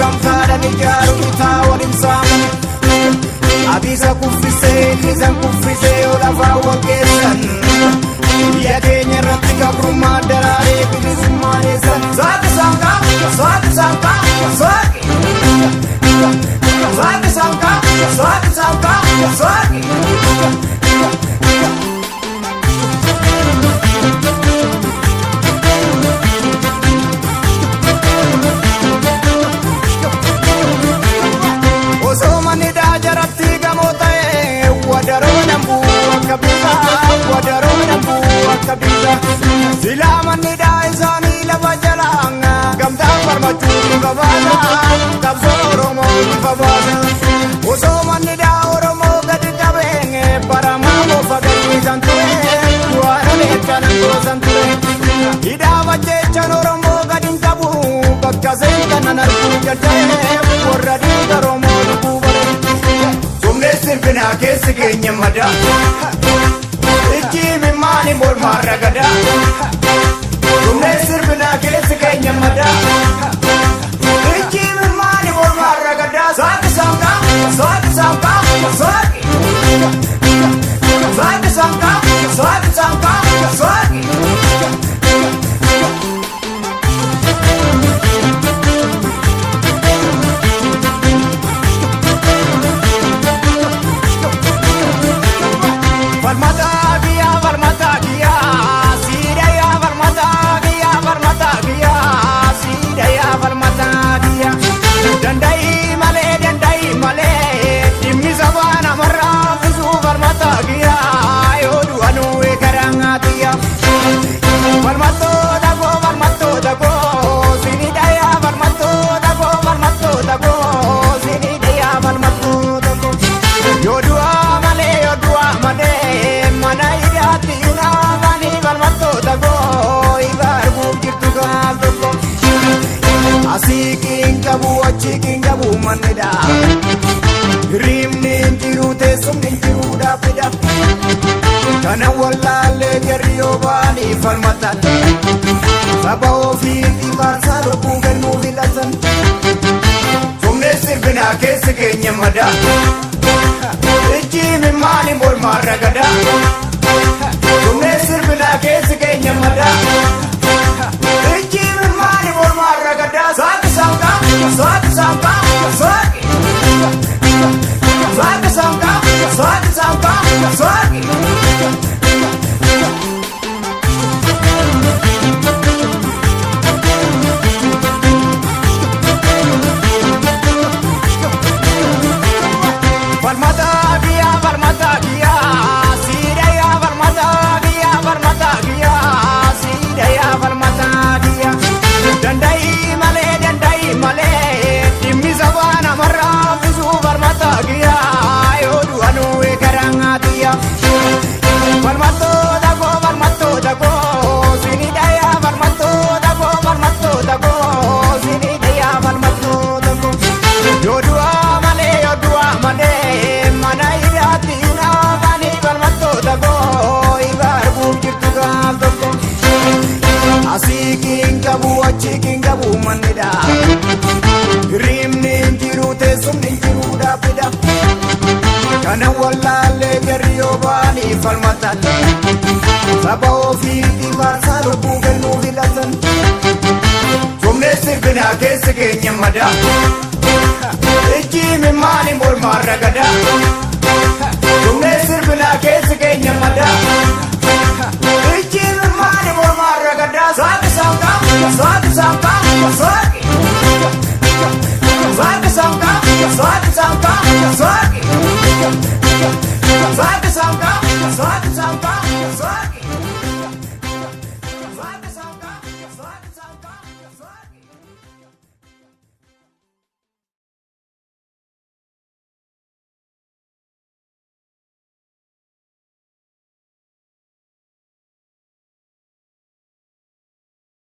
gamtaadhaan ijaaru bitaa waliin saaman abisa kuffisee olafaa waggeessan biyya keenya irratti gabrummaa daraaree bilisummaa eessan saaqi saaqaa saaqi saaqaa saaqi saaqi saaqaa saaqi saaqaa saaqi Silamanni daisani lava jalanga gamtaan farmachuun babaadha qabsoo Oromoo babaadha osoo manni daa Oromoo gadi qabeenye baramaa bofa gadhiisan ture waan odeeffan goosan ture hidhaa wajjechaan Oromoo gadi hin qabu bakka seentan arguu jaltee warra dhiiga Oromoo dhuguu bare sumneessin finaa keessi keenya madaa Ijjiimi maani mormaa ragada Dumee sirbinaa keessi keenya madaa Ijjiimi maani mormaa ragada Saaqi saaqaa saaqi saaqaa saaqi Saaqi saaqaa saaqi saaqaa saaqi Chicken gabu manida Rimni injiru te sumni injiru da pida Kana wallale jariyo bani farmatan Saba ofiti marsalo kugenu vilatan Sumne sirbina kesi kenya mada Ijimi mani mol maragada Sumne sirbina kesi kenya mada Ijimi mani mol maragada Saki sangka Saaqi saaqaa saaqi Saaqi saaqaa saaqi saaqaa saaqi Asikin gabu manida Rimni injiru te sumni injiru da pida Kana wallale jariyo bani falmatan Saba ofiti marsalo kugenu vilatan Sumne sirbina kesi kenya mada Ijimi mani morma ragada Sumne sirbina kesi kenya mada Ijimi mani morma ragada Saaqi saaqaa saaqi saaqaa saaqi Saaqi saaqaa saaqi saaqaa saaqi Saaqi saaqaa saaqi saaqaa